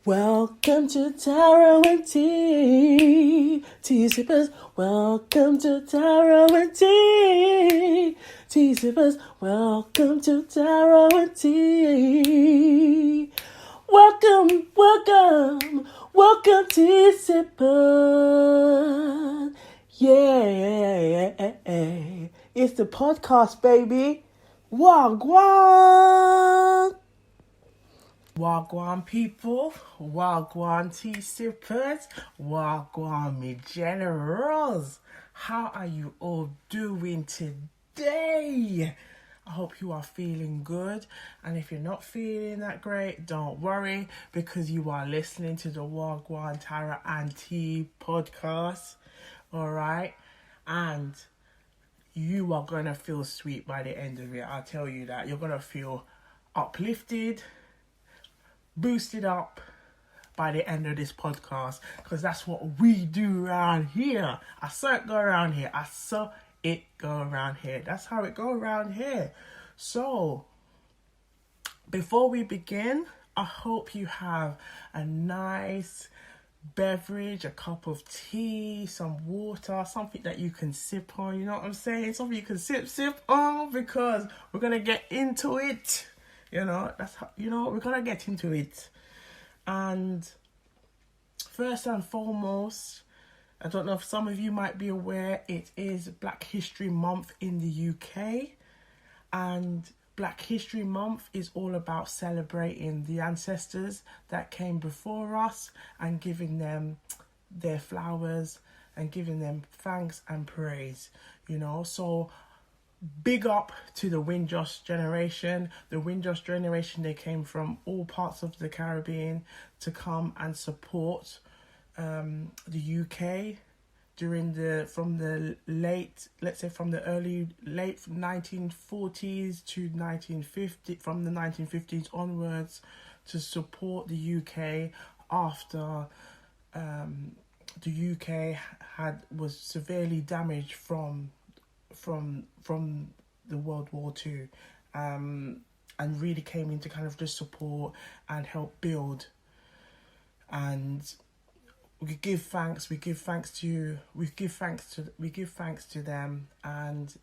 Welcome to Taro and Tea Sippers. Welcome to Taro and Tea Sippers. Welcome to Taro and Tea. Welcome, Tea Sippers. Yeah, it's the podcast, baby. Wagwan. Wagwan people, Wagwan tea sippers, Wagwan me generals. How are you all doing today? I hope you are feeling good. And if you're not feeling that great, don't worry, because you are listening to the Wagwantarotandteapodcast. Alright? And you are going to feel sweet by the end of it. I'll tell you that. You're going to feel uplifted, boosted up by the end of this podcast, because that's what we do around here. I saw it go around here. That's how it go around here. So before we begin, I hope you have a nice beverage, a cup of tea, some water, something that you can sip on. You know what I'm saying? Something you can sip on, because we're gonna get into it. That's how, we're gonna get into it. And first and foremost, I don't know if some of you might be aware, it is Black History Month in the UK. And Black History Month is all about celebrating the ancestors that came before us and giving them their flowers and giving them thanks and praise, So big up to the Windrush generation. The Windrush generation, they came from all parts of the Caribbean to come and support the UK from the late 1940s to 1950, from the 1950s onwards, to support the UK after the UK was severely damaged from the World War II, and really came in to kind of just support and help build. And we give thanks to them, and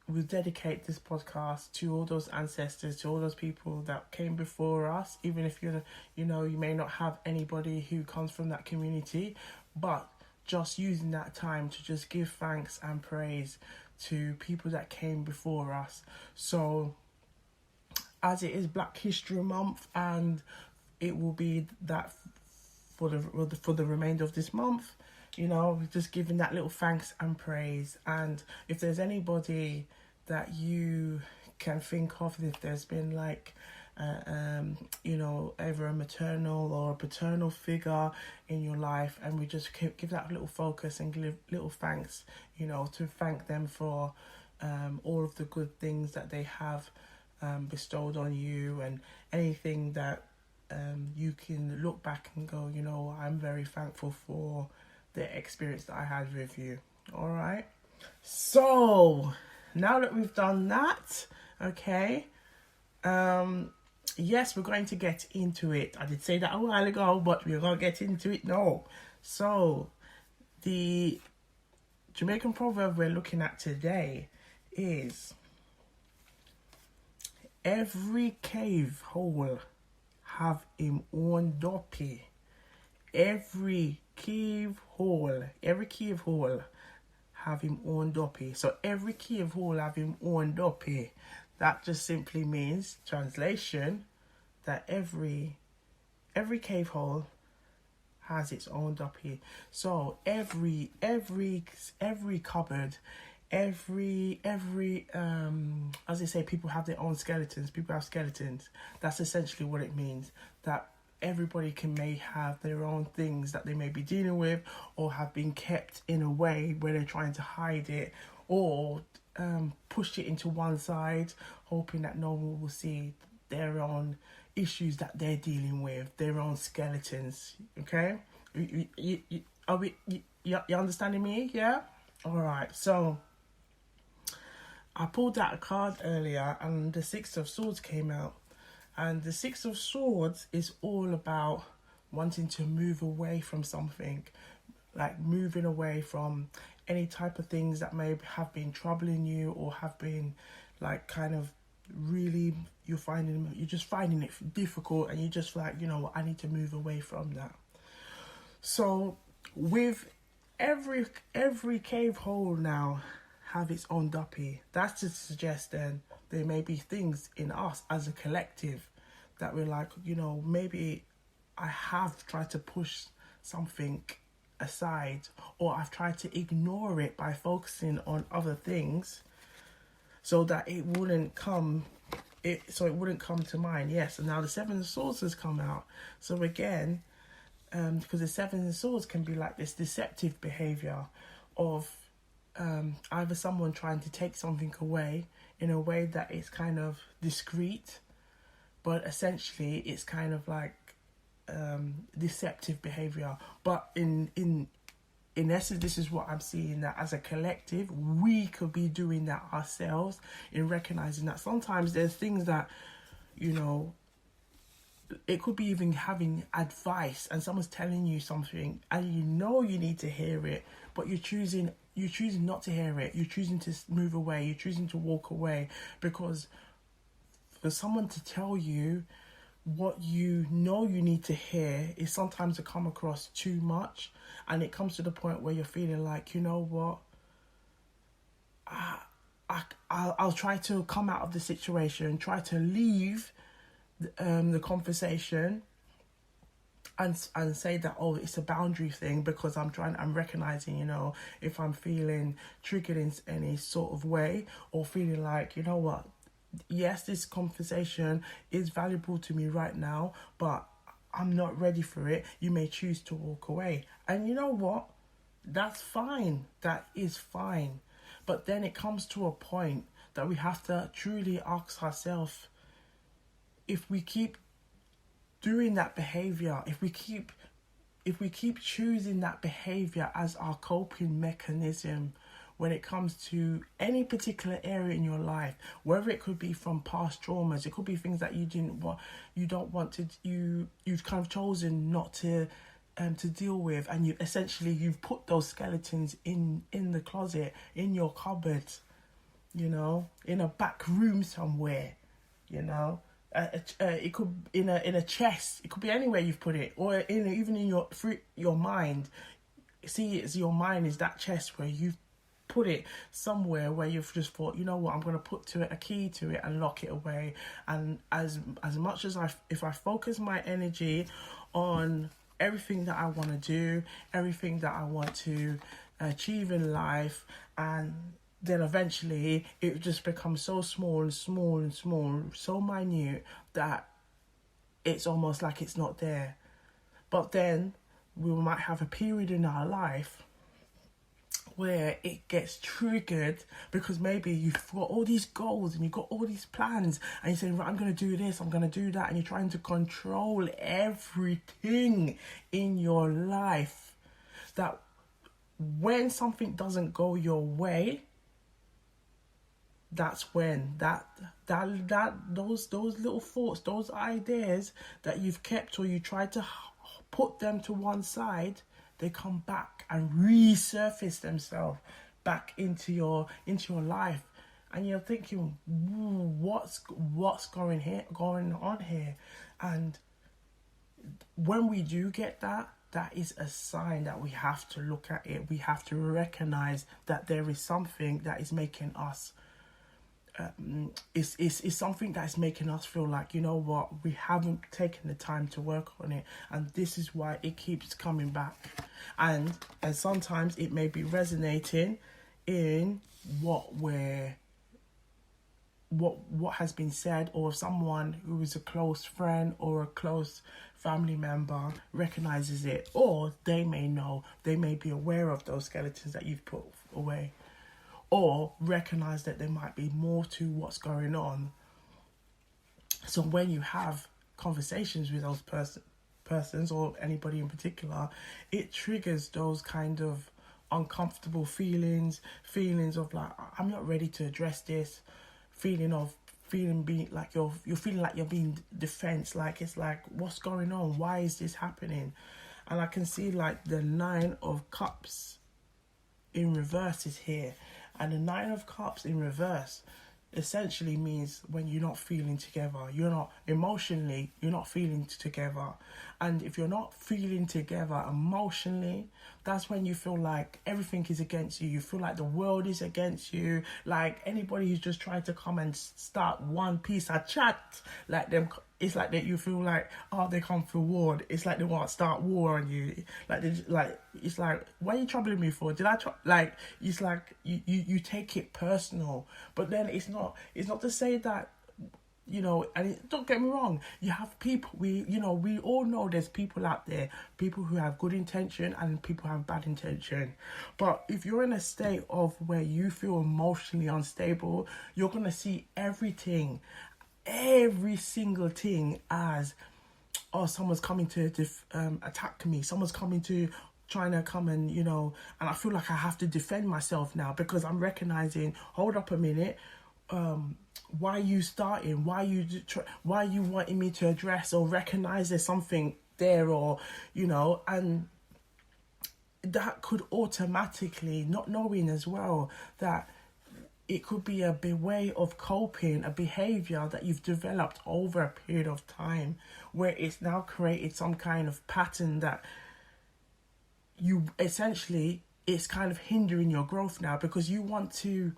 we dedicate this podcast to all those ancestors, to all those people that came before us. Even if you may not have anybody who comes from that community, but just using that time to just give thanks and praise to people that came before us. So as it is Black History Month, and it will be that for the remainder of this month, just giving that little thanks and praise. And if there's anybody that you can think of, if there's been either a maternal or a paternal figure in your life, and we just give that little focus and give little thanks, to thank them for all of the good things that they have bestowed on you, and anything that you can look back and go, I'm very thankful for the experience that I had with you. All right. So now that we've done that, okay, yes, we're going to get into it. I did say that a while ago, but we're going to get into it now. So the Jamaican proverb we're looking at today is: every cave hole have him own duppy. Every cave hole have him own duppy. So every cave hole have him own duppy. That just simply means, translation, that every cave hole has its own duppy. So every cupboard, every as they say, people have their own skeletons. People have skeletons. That's essentially what it means. That everybody may have their own things that they may be dealing with, or have been kept in a way where they're trying to hide it, or push it into one side, hoping that no one will see their own issues that they're dealing with, their own skeletons. Okay, you understanding me? Yeah. All right. So I pulled out a card earlier, and the Six of Swords came out, And the Six of Swords is all about wanting to move away from something, like moving away from any type of things that may have been troubling you, or have been like kind of really, you're just finding it difficult, and you're just like, you know what, I need to move away from that. So with every cave hole now have its own duppy. That's to suggest then there may be things in us as a collective that we're like, you know, maybe I have tried to push something aside, or I've tried to ignore it by focusing on other things so that it wouldn't come to mind. Yes, and now the Seven of Swords has come out. So again, because the Seven of Swords can be like this deceptive behavior of either someone trying to take something away in a way that is kind of discreet, but essentially it's kind of like deceptive behavior. But in essence, this is what I'm seeing, that as a collective we could be doing that ourselves, in recognizing that sometimes there's things that, you know, it could be even having advice and someone's telling you something and you know you need to hear it, but you're choosing not to hear it. You're choosing to move away. You're choosing to walk away, because for someone to tell you what you know you need to hear is sometimes to come across too much, and it comes to the point where you're feeling like, you know what, I'll try to come out of the situation, try to leave the conversation, and say that, oh, it's a boundary thing, because I'm recognizing, you know, if I'm feeling triggered in any sort of way, or feeling like, you know what, yes, this conversation is valuable to me right now, but I'm not ready for it. You may choose to walk away. And you know what? That's fine. That is fine. But then it comes to a point that we have to truly ask ourselves, if we keep doing that behavior, if we keep choosing that behavior as our coping mechanism when it comes to any particular area in your life, whether it could be from past traumas, it could be things that you've kind of chosen not to deal with, and you've put those skeletons in the closet, in your cupboard, you know, in a back room somewhere, you know. It could in a chest. It could be anywhere you've put it, or even in your mind. See, it's your mind is that chest where you've put it somewhere where you've just thought, you know what, I'm going to put a key to it and lock it away. And as much as if I focus my energy on everything that I want to do, everything that I want to achieve in life, and then eventually it just becomes so small and small and small, so minute that it's almost like it's not there. But then we might have a period in our life where it gets triggered, because maybe you've got all these goals and you've got all these plans, and you're saying, right, I'm going to do this, I'm going to do that, and you're trying to control everything in your life, that when something doesn't go your way, that's when those little thoughts, those ideas that you've kept, or you tried to put them to one side, they come back and resurface themselves back into your life, and you're thinking, what's going on here? And when we do get that is a sign that we have to look at it. We have to recognize that there is something that is making us is something that's making us feel like, you know what, we haven't taken the time to work on it, and this is why it keeps coming back. And sometimes it may be resonating in what has been said, or someone who is a close friend or a close family member recognizes it, or they may be aware of those skeletons that you've put away, or recognize that there might be more to what's going on. So when you have conversations with those persons or anybody in particular, it triggers those kind of uncomfortable feelings of like, I'm not ready to address this, feeling of you're feeling like you're being defense, like it's like, what's going on, why is this happening? And I can see like the 9 of Cups in reverse is here, and the 9 of Cups in reverse essentially means when you're not feeling together, you're not emotionally, you're not feeling together. And if you're not feeling together emotionally, that's when you feel like everything is against you. You feel like the world is against you. Like anybody who's just trying to come and start one piece of chat, like them, it's like that you feel like, oh, they come for war. It's like they want to start war on you. It's like, what are you troubling me for? Did I like? It's like you take it personal, but then it's not to say that, you know, and don't get me wrong, you have people, we all know there's people out there, people who have good intention and people who have bad intention. But if you're in a state of where you feel emotionally unstable, you're going to see every single thing as, oh, someone's coming to attack me, someone's coming to trying to come and, you know, and I feel like I have to defend myself now because I'm recognizing, hold up a minute, why you starting, why you wanting me to address or recognize there's something there, or, you know, and that could automatically, not knowing as well, that it could be a way of coping, a behavior that you've developed over a period of time where it's now created some kind of pattern that you essentially, it's kind of hindering your growth now because you want to,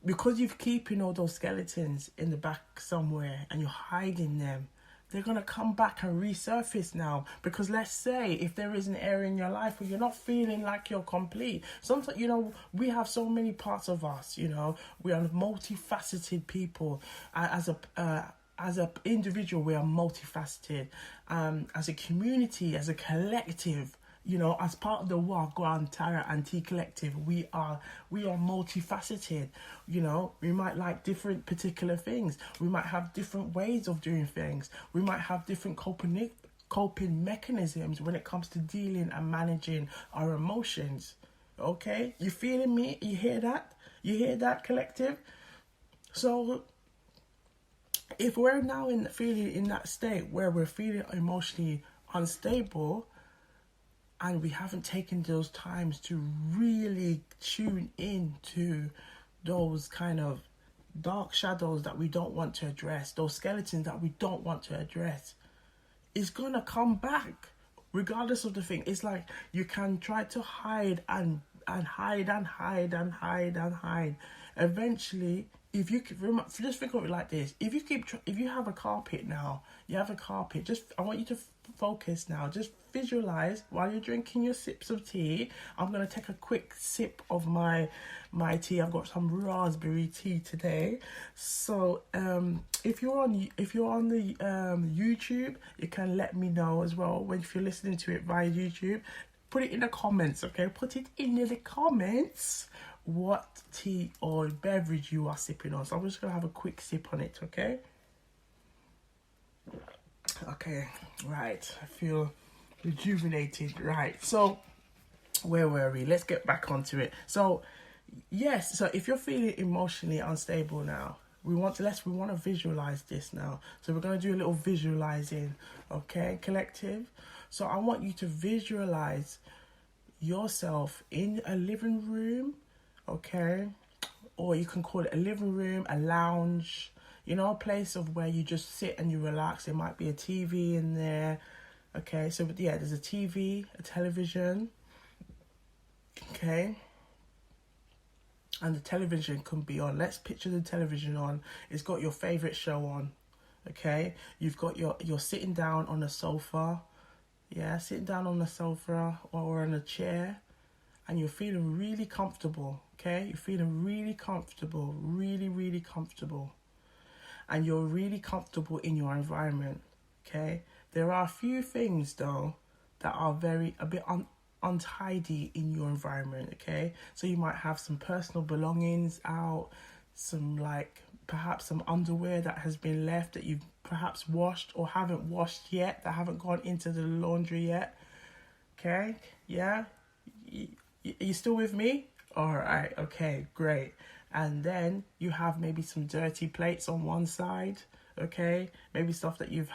because you're keeping all those skeletons in the back somewhere and you're hiding them, they're going to come back and resurface now. Because let's say if there is an area in your life where you're not feeling like you're complete. Sometimes, you know, we have so many parts of us, you know, we are multifaceted people. As a individual, we are multifaceted. As a community, as a collective, you know, as part of the Wagwantarotandteapodcast collective, we are multifaceted. You know, we might like different particular things. We might have different ways of doing things. We might have different coping mechanisms when it comes to dealing and managing our emotions. Okay, you feeling me? You hear that? You hear that, collective? So if we're now feeling in that state where we're feeling emotionally unstable, and we haven't taken those times to really tune in to those kind of dark shadows that we don't want to address, those skeletons that we don't want to address, it's going to come back regardless of the thing. It's like you can try to hide and hide and hide and hide and hide. Eventually, if you just think of it like this, if you have a carpet now, you have a carpet, I want you to focus now, just visualize while you're drinking your sips of tea. I'm going to take a quick sip of my tea. I've got some raspberry tea today. So if you're on the YouTube, you can let me know as well if you're listening to it via YouTube. Put it in the comments, okay? Put it in the comments what tea or beverage you are sipping on. So I'm just going to have a quick sip on it, okay? Okay, right. I feel rejuvenated. Right. So where were we? Let's get back onto it. So yes, so if you're feeling emotionally unstable now, we want to visualize this now. So we're going to do a little visualizing, okay, collective? So I want you to visualize yourself in a living room, okay? Or you can call it a living room, a lounge, you know, a place of where you just sit and you relax. There might be a TV in there. Okay, so yeah, there's a TV, a television. Okay. And the television can be on. Let's picture the television on. It's got your favorite show on. Okay. You've got you're sitting down on a sofa. Yeah, sitting down on the sofa or on a chair. And you're feeling really comfortable. Okay. You're feeling really comfortable. Really, really comfortable. And you're really comfortable in your environment, okay? There are a few things, though, that are a bit untidy in your environment, okay? So you might have some personal belongings out, perhaps some underwear that has been left that you've perhaps washed or haven't washed yet, that haven't gone into the laundry yet, okay? Yeah? Are you still with me? All right, okay, great. and then you have maybe some dirty plates on one side. Okay, maybe stuff that you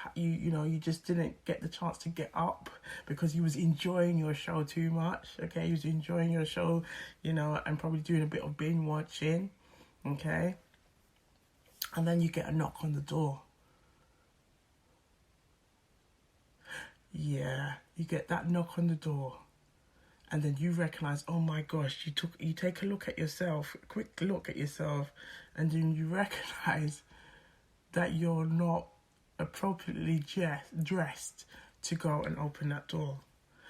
just didn't get the chance to get up because you was enjoying your show too much. Okay, you was enjoying your show, and probably doing a bit of binge watching. Okay, and then you get a knock on the door. Yeah, you get that knock on the door, and then you recognize, oh my gosh, you take a look at yourself, a quick look at yourself, and then you recognize that you're not appropriately dressed to go and open that door.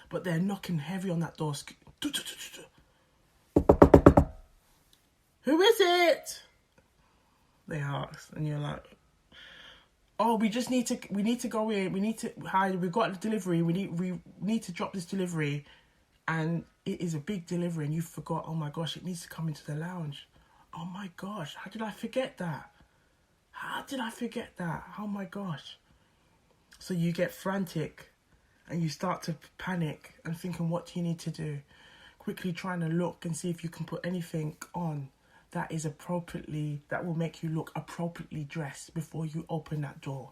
But they're knocking heavy on that door. Who is it? They ask, and you're like, oh, we need to go in, we've got a delivery, we need to drop this delivery, and it is a big delivery, and you forgot, oh my gosh, it needs to come into the lounge. Oh my gosh, how did I forget that? Oh my gosh. So you get frantic and you start to panic and thinking, what do you need to do? Quickly trying to look and see if you can put anything on that will make you look appropriately dressed before you open that door.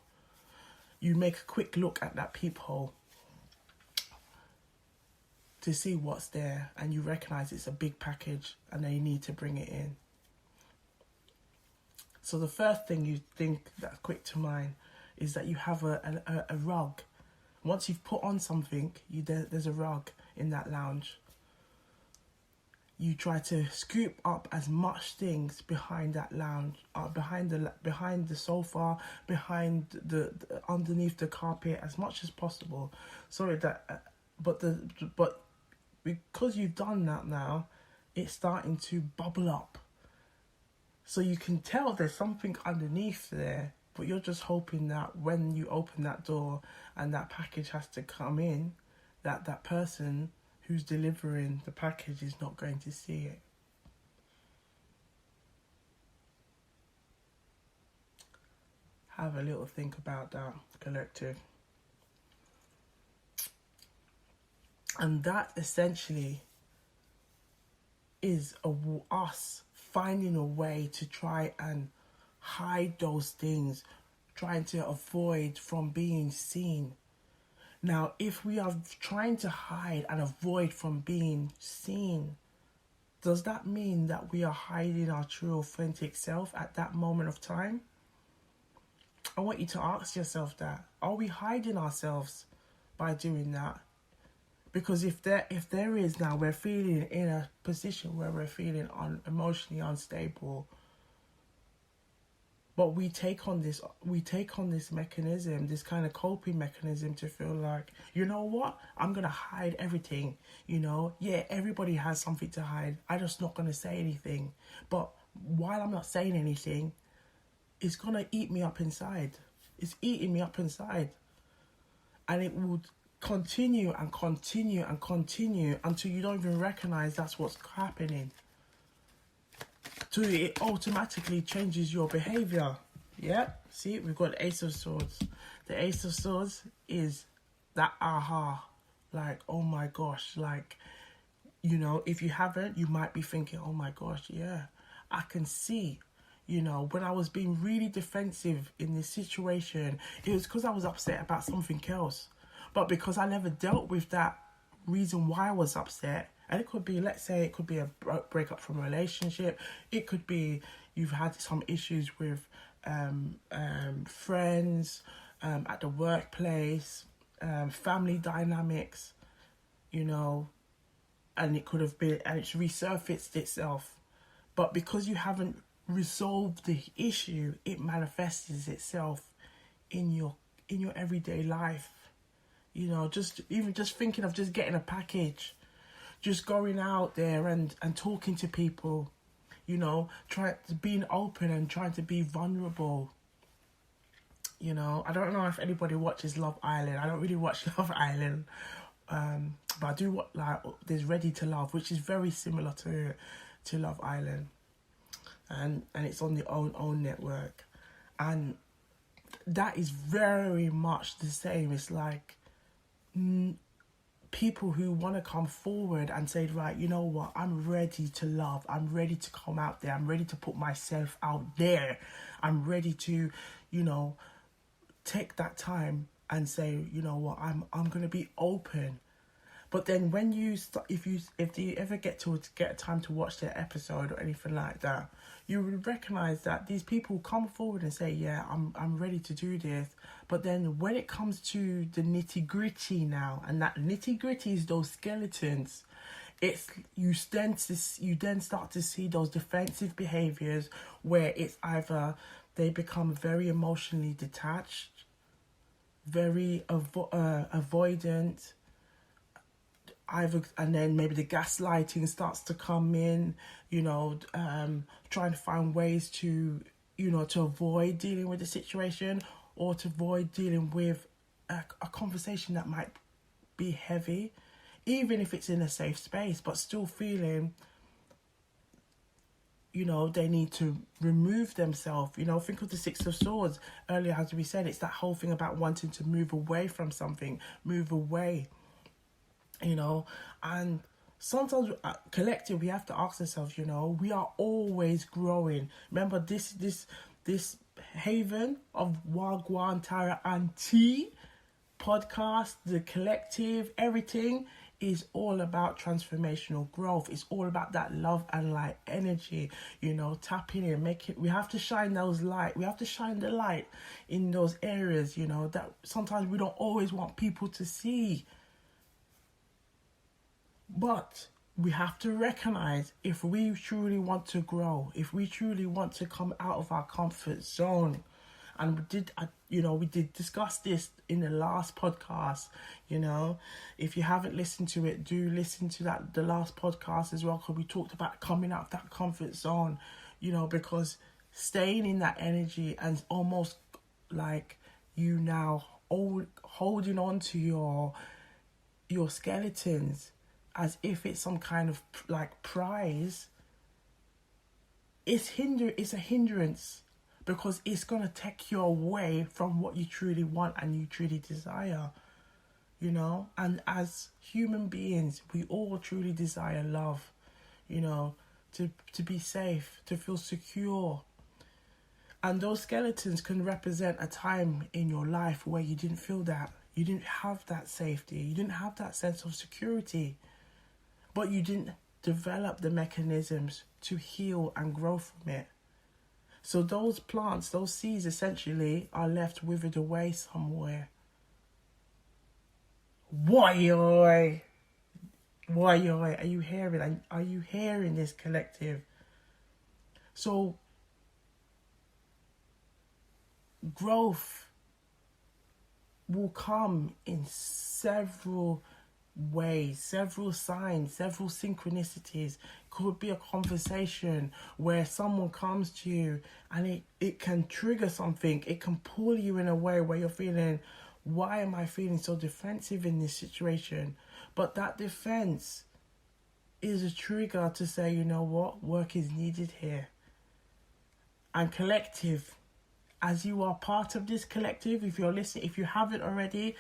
You make a quick look at that peephole to see what's there, and you recognize it's a big package and they need to bring it in. So the first thing you think that's quick to mind is that you have a rug. Once you've put on something, there's a rug in that lounge. You try to scoop up as much things behind that lounge, behind the sofa, behind the underneath the carpet, as much as possible. But because you've done that now, it's starting to bubble up. So you can tell there's something underneath there, but you're just hoping that when you open that door and that package has to come in, that person who's delivering the package is not going to see it. Have a little think about that, collective. And that essentially is us finding a way to try and hide those things, trying to avoid from being seen. Now, if we are trying to hide and avoid from being seen, does that mean that we are hiding our true authentic self at that moment of time? I want you to ask yourself that. Are we hiding ourselves by doing that? Because if there is now, we're feeling in a position where we're feeling emotionally unstable, but we take on this mechanism, this kind of coping mechanism to feel like, you know what, I'm gonna hide everything. Yeah, everybody has something to hide. I'm just not gonna say anything. But while I'm not saying anything, it's gonna eat me up inside. It's eating me up inside, and it would continue and continue and continue until you don't even recognize that's what's happening. So it automatically changes your behavior. Yeah, see, we've got the Ace of Swords. The Ace of Swords is that aha, like, oh my gosh, like, if you haven't, you might be thinking, oh my gosh, yeah, I can see. When I was being really defensive in this situation, it was because I was upset about something else. But because I never dealt with that reason why I was upset, and it could be, let's say, it could be a breakup from a relationship. It could be you've had some issues with friends, at the workplace, family dynamics, and it could have been, and it's resurfaced itself. But because you haven't resolved the issue, it manifests itself in your everyday life. Just thinking of just getting a package, just going out there and talking to people, trying to being open and trying to be vulnerable. I don't know if anybody watches Love Island. I don't really watch Love Island, but I do there's Ready to Love, which is very similar to Love Island, and it's on the own network, and that is very much the same. It's like people who want to come forward and say, right, you know what, I'm ready to love, I'm ready to come out there, I'm ready to put myself out there, I'm ready to, you know, take that time and say, you know what, I'm going to be open. But then when you if you ever get a time to watch their episode or anything like that, you will recognize that these people come forward and say, yeah, I'm ready to do this. But then when it comes to the nitty gritty now, and that nitty gritty is those skeletons, you then start to see those defensive behaviors where it's either they become very emotionally detached, very avoidant, and then maybe the gaslighting starts to come in, you know, trying to find ways to, you know, to avoid dealing with the situation, or to avoid dealing with a conversation that might be heavy, even if it's in a safe space, but still feeling, you know, they need to remove themselves. You know, think of the Six of Swords earlier, as we said, it's that whole thing about wanting to move away from something, move away. You know, and sometimes collective, we have to ask ourselves, you know, we are always growing. Remember this haven of Wagwantarotandteapodcast, the collective, everything is all about transformational growth. It's all about that love and light energy, you know, tapping in, we have to shine those light. We have to shine the light in those areas, you know, that sometimes we don't always want people to see. But we have to recognize, if we truly want to grow, if we truly want to come out of our comfort zone, and we did discuss this in the last podcast, you know, if you haven't listened to it, do listen to the last podcast as well, because we talked about coming out of that comfort zone, you know, because staying in that energy and almost like you now holding on to your skeletons as if it's some kind of like prize, it's a hindrance, because it's going to take you away from what you truly want and you truly desire, you know. And as human beings, we all truly desire love, you know, to be safe, to feel secure. And those skeletons can represent a time in your life where you didn't feel that. You didn't have that safety. You didn't have that sense of security. But you didn't develop the mechanisms to heal and grow from it. So those plants, those seeds essentially are left withered away somewhere. Why, are you hearing? Are you hearing this, collective? So growth will come in several ways, several signs, several synchronicities. Could be a conversation where someone comes to you and it can trigger something. It can pull you in a way where you're feeling, why am I feeling so defensive in this situation? But that defense is a trigger to say, you know what, work is needed here. And collective, as you are part of this collective, if you're listening, if you haven't already,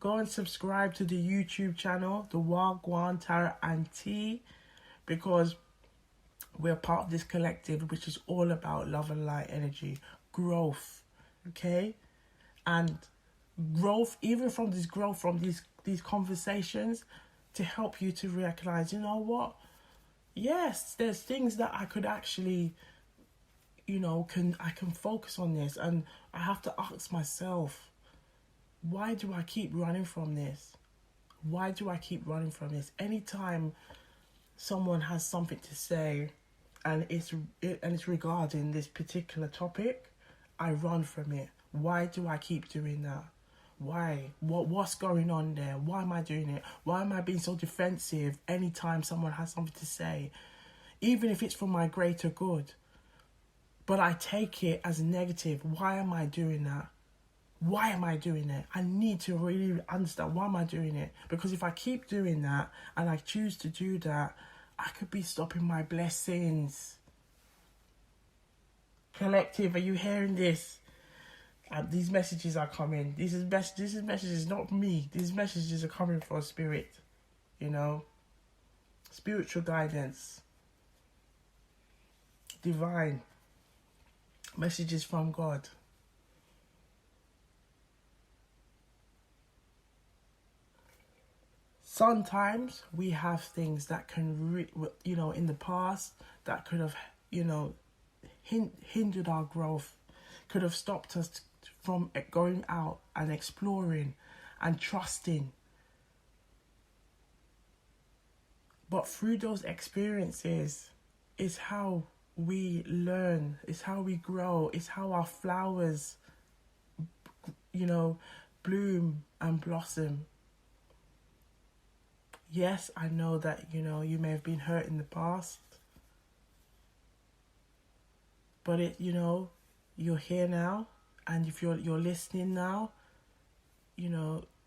go and subscribe to the YouTube channel, the Wagwantarotandteapodcast, because we're part of this collective, which is all about love and light energy, growth, okay? And growth, even from this growth, from these conversations, to help you to recognize, you know what? Yes, there's things that I could actually, you know, I can focus on this, and I have to ask myself, why do I keep running from this? Why do I keep running from this? Anytime someone has something to say and it's regarding this particular topic, I run from it. Why do I keep doing that? Why? What's going on there? Why am I doing it? Why am I being so defensive anytime someone has something to say? Even if it's for my greater good. But I take it as negative. Why am I doing that? Why am I doing it? I need to really understand, why am I doing it? Because if I keep doing that and I choose to do that, I could be stopping my blessings. Collective, are you hearing this? These messages are coming. This is messages, not me. These messages are coming from spirit, you know. Spiritual guidance. Divine. Messages from God. Sometimes we have things that can, in the past that could have, hindered our growth, could have stopped us from going out and exploring and trusting. But through those experiences is how we learn, is how we grow, is how our flowers, bloom and blossom. Yes, I know that, you may have been hurt in the past. But you're here now, and if you're listening now,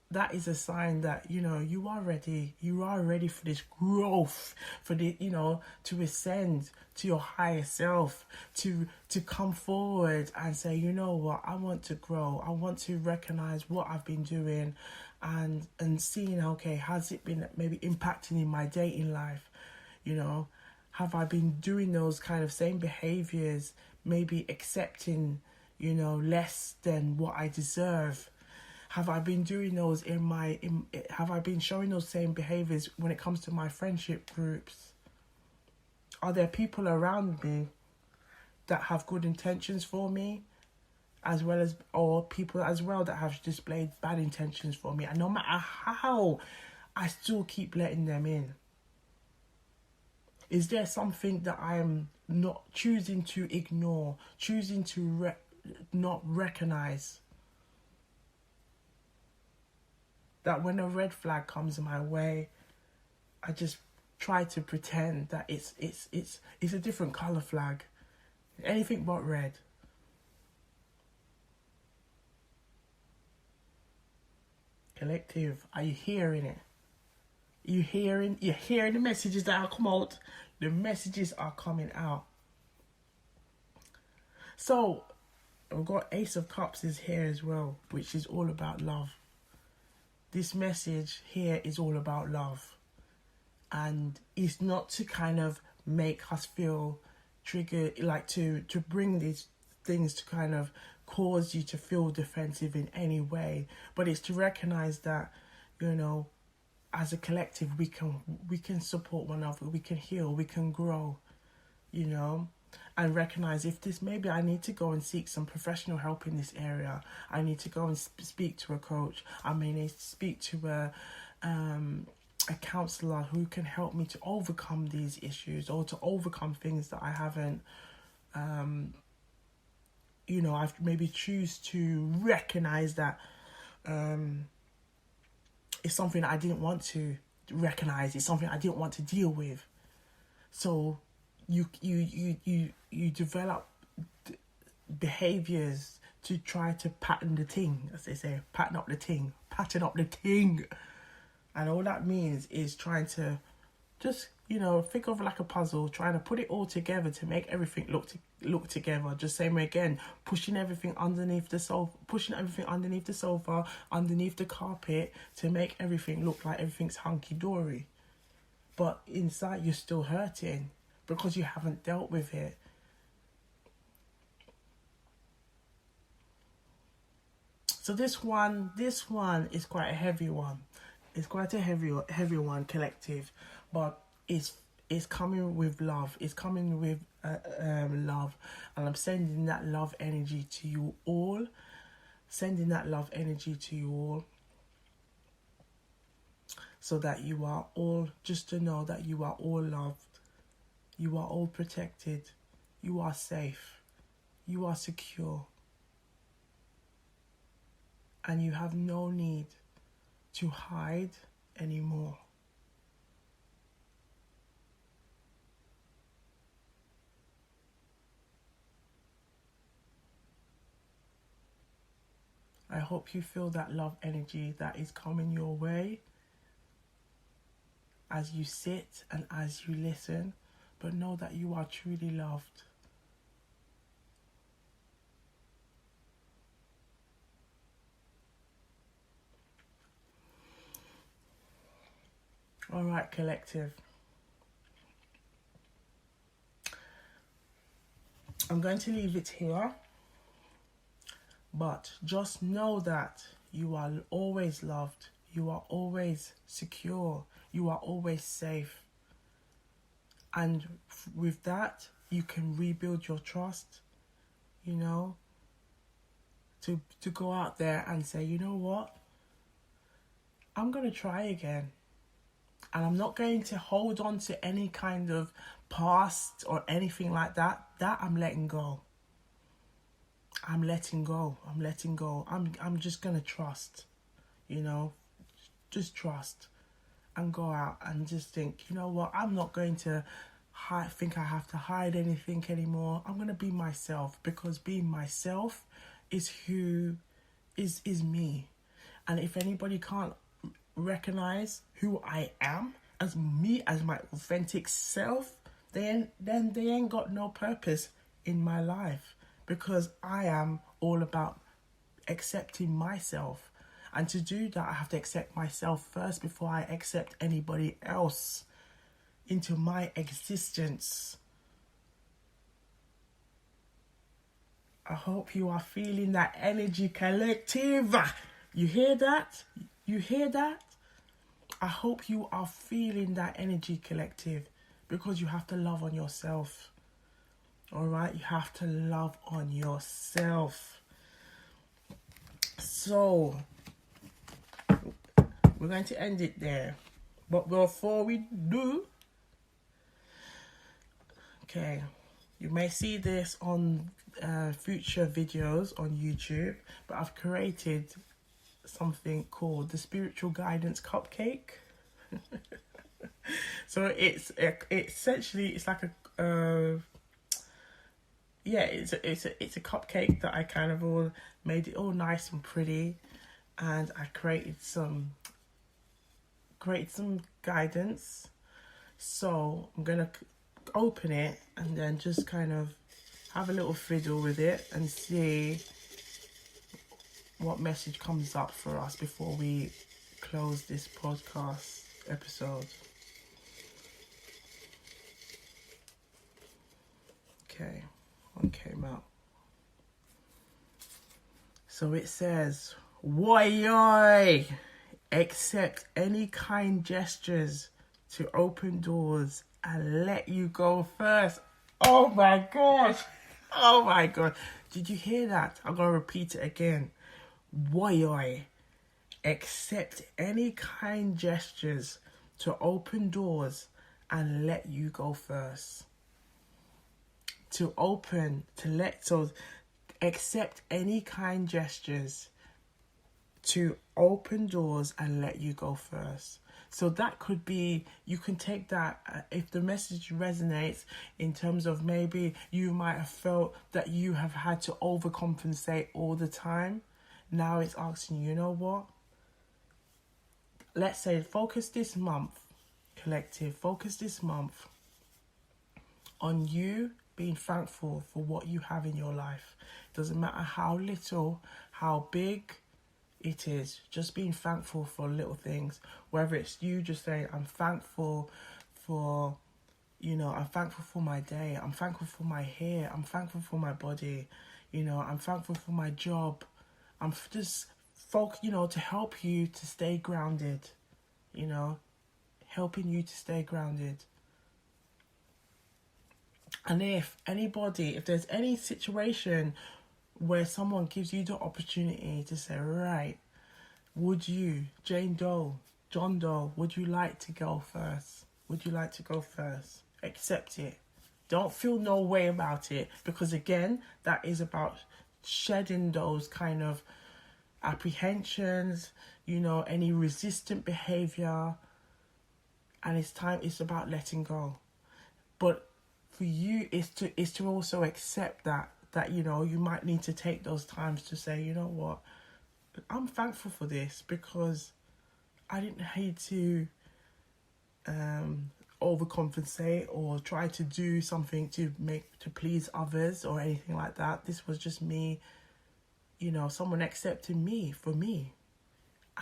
that is a sign that, you are ready. You are ready for this growth, for the, to ascend to your higher self, to come forward and say, you know what, I want to grow. I want to recognize what I've been doing and seeing, okay, has it been maybe impacting in my dating life? Have I been doing those kind of same behaviors, maybe accepting, less than what I deserve? Have I been doing those have I been showing those same behaviors when it comes to my friendship groups? Are there people around me that have good intentions for me, or people as well that have displayed bad intentions for me? And no matter how, I still keep letting them in. Is there something that I am not choosing to ignore, choosing to not recognize? That when a red flag comes my way, I just try to pretend that it's a different colour flag. Anything but red. Collective, are you hearing it? You're hearing the messages that are come out. The messages are coming out. So we've got Ace of Cups is here as well, which is all about love. This message here is all about love. And it's not to kind of make us feel triggered, like to bring these things to kind of cause you to feel defensive in any way. But it's to recognize that, as a collective, we can support one another, we can heal, we can grow, and recognize if this, maybe I need to go and seek some professional help in this area. I need to go and speak to a coach. I may need to speak to a counsellor who can help me to overcome these issues, or to overcome things that I haven't, I've maybe choose to recognize that it's something I didn't want to recognize. It's something I didn't want to deal with. So you develop behaviors to try to pattern the thing, as they say, pattern up the thing. And all that means is trying to just, think of like a puzzle, trying to put it all together to make everything look together. Just same way again, pushing everything underneath the sofa, underneath the carpet, to make everything look like everything's hunky-dory. But inside you're still hurting because you haven't dealt with it. So this one is quite a heavy one. It's quite a heavy one, collective, but it's coming with love. It's coming with love, and I'm sending that love energy to you all. So that you are all, just to know that you are all loved, you are all protected, you are safe, you are secure, and you have no need to hide anymore. I hope you feel that love energy that is coming your way as you sit and as you listen, but know that you are truly loved. All right, collective. I'm going to leave it here, but just know that you are always loved. You are always secure. You are always safe. And with that, you can rebuild your trust, you know, to go out there and say, you know what? I'm going to try again. And I'm not going to hold on to any kind of past or anything like that. That I'm letting go. I'm letting go. I'm just going to trust, you know, just trust and go out and just think, you know what? I'm not going to think I have to hide anything anymore. I'm going to be myself, because being myself is who is me. And if anybody can't recognize who I am as me, as my authentic self, then they ain't got no purpose in my life, because I am all about accepting myself. And to do that, I have to accept myself first before I accept anybody else into my existence. I hope you are feeling that energy, collective. You hear that? You hear that? I hope you are feeling that energy, collective, because you have to love on yourself. All right? You have to love on yourself. So, we're going to end it there. But before we do, okay, you may see this on future videos on YouTube, but I've created something called the Spiritual Guidance Cupcake. So it's essentially, it's like a it's a cupcake that I kind of all made it all nice and pretty, and I created some guidance. So I'm gonna open it and then just kind of have a little fiddle with it and see what message comes up for us before we close this podcast episode. Okay, one came out. So it says, "Woy, accept any kind gestures to open doors and let you go first." Oh my gosh. Oh my god. Did you hear that? I'm going to repeat it again. Woy, accept any kind gestures to open doors and let you go first. So accept any kind gestures to open doors and let you go first. So that could be, you can take that if the message resonates in terms of maybe you might have felt that you have had to overcompensate all the time. Now it's asking you know what? Let's say focus this month, collective, focus this month on you being thankful for what you have in your life. It doesn't matter how little, how big it is, just being thankful for little things. Whether it's you just saying, I'm thankful for, I'm thankful for my day. I'm thankful for my hair. I'm thankful for my body. I'm thankful for my job. I'm just to help you to stay grounded, helping you to stay grounded. And if there's any situation where someone gives you the opportunity to say, right, would you, Jane Doe, John Doe, would you like to go first? Would you like to go first? Accept it. Don't feel no way about it, because again, that is about shedding those kind of apprehensions, any resistant behavior, and it's about letting go. But for you is to also accept that you might need to take those times to say, you know what, I'm thankful for this, because I didn't need to overcompensate or try to do something to please others or anything like that. This was just me, someone accepting me for me,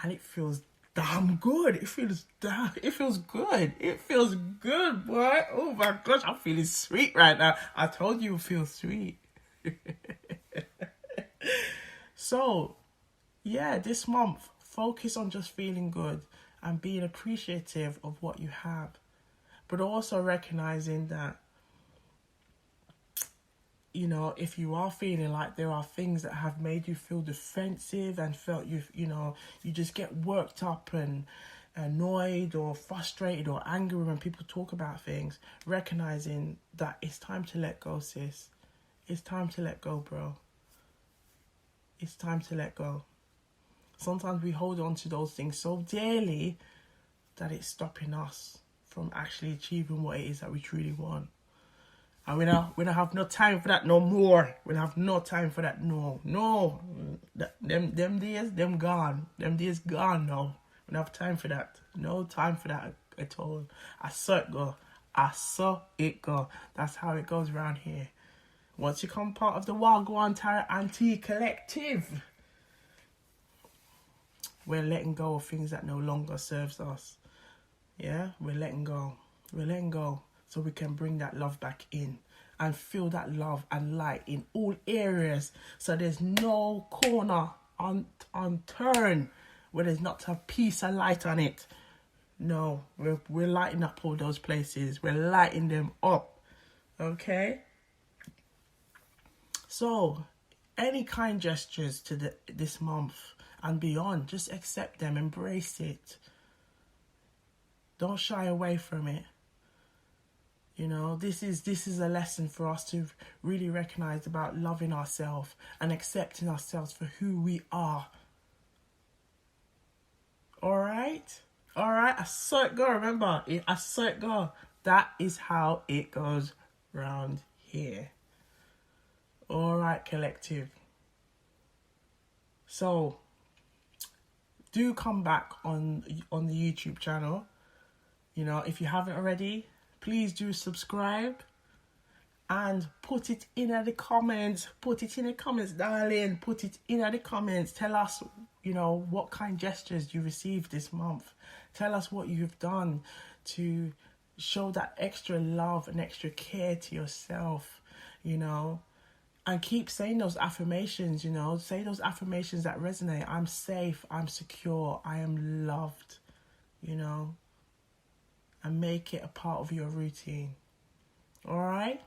and it feels damn good. It feels good. It feels good, boy. Oh my gosh, I'm feeling sweet right now. I told you it feels sweet. So, yeah, this month, focus on just feeling good and being appreciative of what you have. But also recognizing that, you know, if you are feeling like there are things that have made you feel defensive and felt you just get worked up and annoyed or frustrated or angry when people talk about things, recognizing that it's time to let go, sis. It's time to let go, bro. It's time to let go. Sometimes we hold on to those things so dearly that it's stopping us from actually achieving what it is that we truly want. And we don't have no time for that no more. We don't have no time for that no. Them days, them gone. Them days gone now. We don't have time for that. No time for that at all. I saw it go. I saw it go. That's how it goes around here. Once you become part of the Wagwantarotandteapodcast collective, we're letting go of things that no longer serves us. Yeah, we're letting go. We're letting go so we can bring that love back in and feel that love and light in all areas. So there's no corner on turn where there's not a piece of light on it. No, we're lighting up all those places. We're lighting them up. Okay? So, any kind gestures to this month and beyond, just accept them, embrace it. Don't shy away from it. You know, this is a lesson for us to really recognize about loving ourselves and accepting ourselves for who we are. All right? I saw it go. Remember, I saw it go. That is how it goes round here. All right, collective. So, do come back on the YouTube channel. You know, if you haven't already, please do subscribe and put it in the comments. Put it in the comments, darling. Put it in the comments. Tell us, you know, what kind of gestures you received this month. Tell us what you've done to show that extra love and extra care to yourself, you know. And keep saying those affirmations, you know. Say those affirmations that resonate. I'm safe. I'm secure. I am loved, you know. And make it a part of your routine. All right?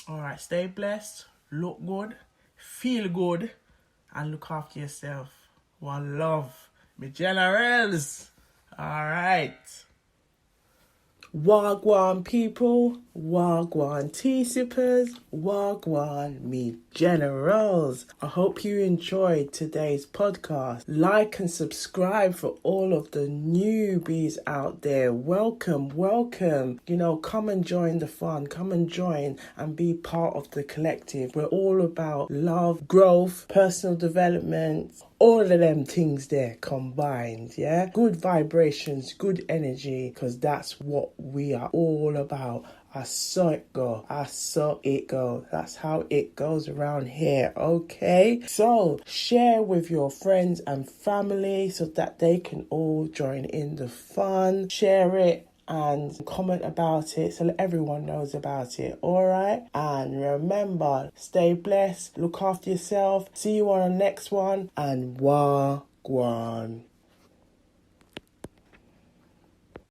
All right. Stay blessed. Look good. Feel good. And look after yourself. One love. Me generals. All right. Wagwan people, Wagwan tea sippers, Wagwan me generals. I hope you enjoyed today's podcast. Like and subscribe for all of the newbies out there. Welcome. You know, come and join the fun. Come and join and be part of the collective. We're all about love, growth, personal development, all of them things there combined, yeah? Good vibrations, good energy, because that's what we are all about. I saw it go. That's how it goes around here, okay? So, share with your friends and family so that they can all join in the fun. Share it and comment about it so that everyone knows about it, alright? And remember, stay blessed, look after yourself, see you on the next one, and Wagwan.